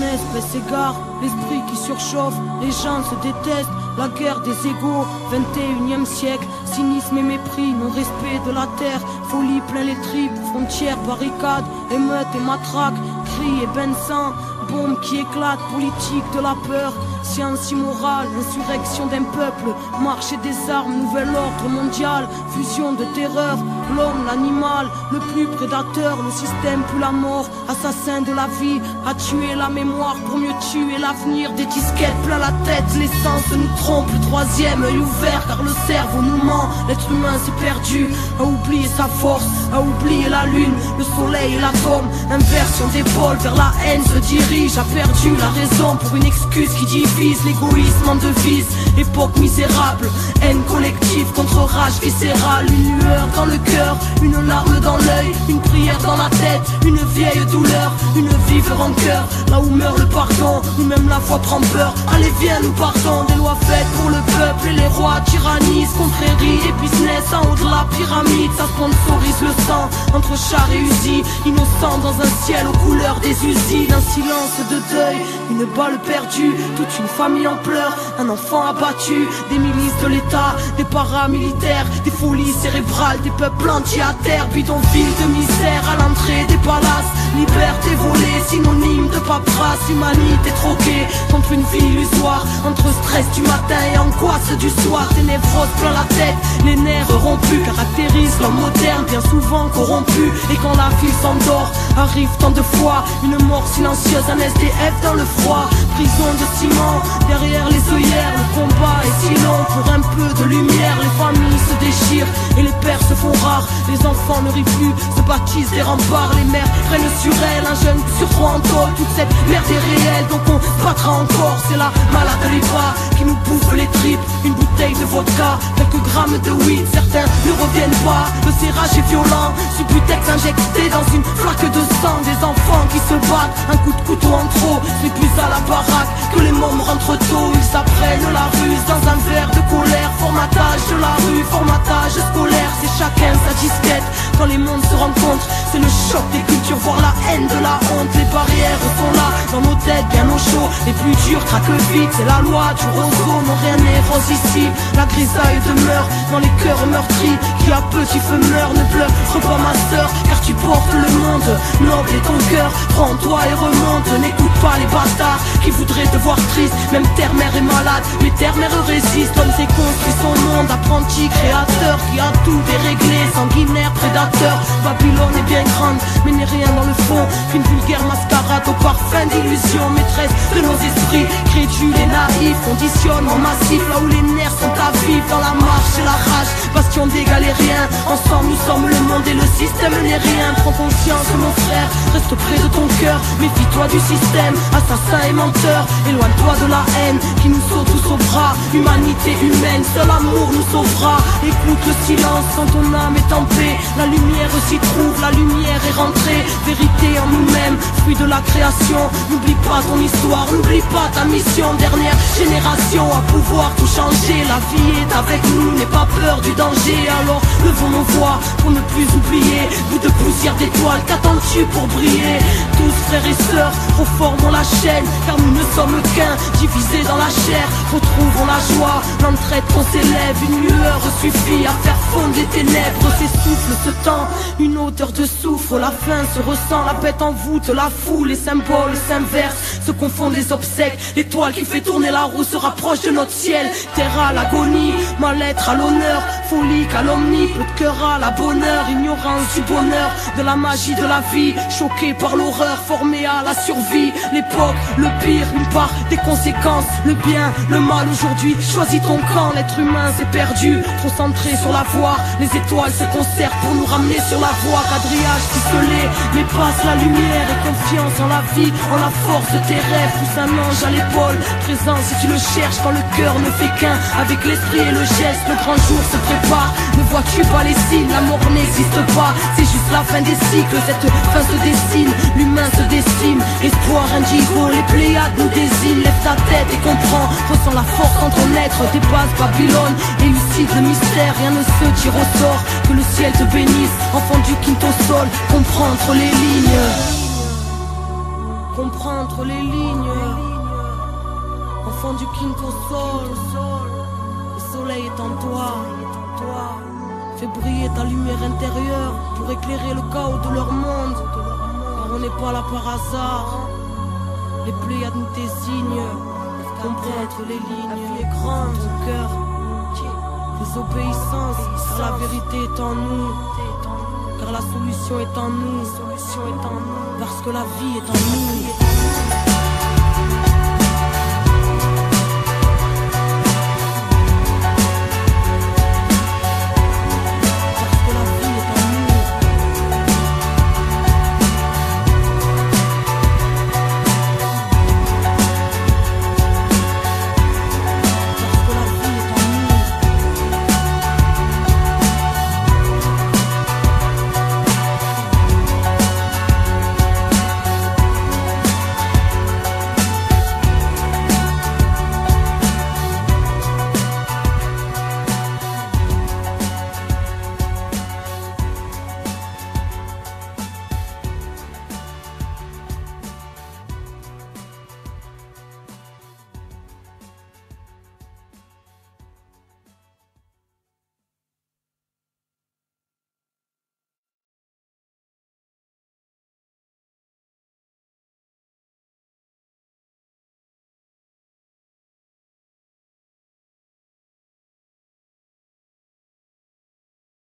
espèce s'égare, l'esprit qui surchauffe, les gens se détestent, la guerre des égaux, 21e siècle, cynisme et mépris, non-respect de la terre, folie plein les tripes, frontières, barricades, émeutes et matraques, cris et bains de sang, bombes qui éclatent, politique de la peur, science immorale, insurrection d'un peuple, marché des armes, nouvel ordre mondial, fusion de terreur, l'homme, l'animal, le plus prédateur, le système plus la mort, assassin de la vie, a tué la mémoire pour mieux tuer l'avenir, des disquettes plein la tête, l'essence nous trompe, le troisième œil ouvert car le cerveau nous ment, l'être humain s'est perdu, a oublié sa force, a oublié la lune, le soleil et l'atome, inversion d'épaule vers la haine se dirige, a perdu la raison pour une excuse qui divise, l'égoïsme en devise, époque misérable, haine collective contre rage viscérale, une lueur dans le cœur, une larme dans l'œil, une prière dans la tête, une vieille douleur, une vive rancœur, là où meurt le pardon, où même la foi prend peur, allez viens nous partons, des lois faites pour le peuple et les rois tyrannisent, confréries et business en haut de la pyramide, ça sponsorise le sang, entre chars et usines, innocents dans un ciel aux couleurs des usines, un silence de deuil, une balle perdue, toute une famille en pleurs, un enfant abattu, des milices de l'État, des paramilitaires, des folies cérébrales, des peuples entiers à terre, bidonville de misère à l'entrée des palaces, liberté volée, synonyme de paperasse, humanité troquée contre une vie illusoire, entre stress du matin et angoisse du soir, des névroses plein la tête, les nerfs rompus caractérisent l'homme moderne, bien souvent corrompu, et quand la ville s'endort, arrive tant de fois une mort silencieuse, un SDF dans le froid, prison de ciment, derrière les œillères, le combat est si long, pour un peu de lumière, les familles se déchirent et les pères se font rares, les enfants ne rient plus, se baptisent des remparts, les mères prennent sur elles, un jeune sur trois en tôle, toute cette merde est réelle, donc on battra encore, c'est la malade de l'IPA qui nous bouffe les tripes, une bouteille de vodka, quelques grammes de weed, certains ne reviennent pas, le serrage est violent, Subutex injecté dans une flaque de sang, des enfants qui se battent, un coup de couteau en trop, c'est plus à la baraque que les mômes rentrent tôt, ils apprennent la ruse dans un verre de colère, formatage de la rue, formatage scolaire, c'est chacun sa disquette, quand les mondes se rencontrent, c'est le choc des cultures, voir la haine de la honte, les barrières sont là, dans nos têtes bien au chaud, les plus durs craquent vite, c'est la loi du roseau, non rien n'est rose ici, la grisaille demeure dans les cœurs meurtris, qui à petit feu meurt, ne pleure pas ma sœur, car tu portes le monde, noble est ton cœur, prends-toi et remonte, n'écoute pas les bâtards, qui voudraient te voir triste, même terre-mère est malade, mais terre-mère résiste, l'homme s'est construit son monde, apprenti créateur, qui a tout déréglé, sanguinaire, prédateur, Babylone est bien grande, mais n'est rien dans le fond, qu'une vulgaire mascarade au parfum d'illusion, maîtresse de nos esprits, crédules et naïfs, conditionnement massif, là où les nerfs sont à vivre, dans la marche et la rage, bastion des galériens, ensemble nous sommes le monde et le système n'est rien, prends conscience mon frère, reste près de ton cœur, méfie-toi du système, assassin et menteur, éloigne-toi de la haine, qui nous saute tous au bras, humanité humaine, seul amour nous sauvera, écoute le silence quand ton âme est en paix, la lumière s'y trouve, la lumière est rentrée, vérité en nous-mêmes, fruit de la création, n'oublie pas ton histoire, n'oublie pas ta mission, dernière génération à pouvoir tout changer, la vie est avec nous, n'aie pas peur du danger, alors levons nos voix pour ne plus oublier, bout de poussière d'étoiles, qu'attends-tu pour briller, tous frères et sœurs, reformons la chaîne, car nous ne sommes qu'un, divisés dans la chair, retrouvons la joie, l'entraide qu'on s'élève, une lueur suffit à faire fondre les ténèbres, s'essouffle ce temps, une odeur de soufre, la faim se ressent, la bête en voûte, la foule, les symboles s'inversent, se confondent les obsèques, l'étoile qui fait tourner la roue se rapproche de notre ciel, terre à l'agonie, mal-être à l'honneur, folie calomnie, peu de cœur à la bonheur, ignorance du bonheur, de la magie de la vie, choqué par l'horreur, formé à la survie, l'époque, le pire, une part des conséquences, le bien, le mal aujourd'hui, choisis ton camp, l'être humain s'est perdu, trop centré sur la voie, les étoiles se concertent pour nous ramener sur la voie, quadrillage ficelé, mais passe la lumière et confiance en la vie, en la force de tes rêves, pousse un ange à l'épaule, présent si tu le cherches quand le cœur ne fait qu'un, avec l'esprit et le geste, le grand jour se prépare, ne vois-tu pas les signes, la mort n'existe pas, c'est juste la fin des cycles, cette fin se dessine, l'humain se décime, espoir indigo, les Pléiades nous désignent, lève ta tête et comprends, ressens la force en ton être, dépasse Babylone, élucide le mystère, rien ne se tire au sort, que le ciel te bénisse, enfant du quinto sol, comprends entre les lignes. comprends entre les lignes. Enfant du quinto sol, le soleil est en toi. Fais briller ta lumière intérieure pour éclairer le chaos de leur monde. Car on n'est pas là par hasard. Les Pléiades nous désignent. Comprends entre les lignes. La vie est grande, ton cœur. Désobéissance, car la vérité est en nous. Car la solution est en nous. Parce que la vie est en nous.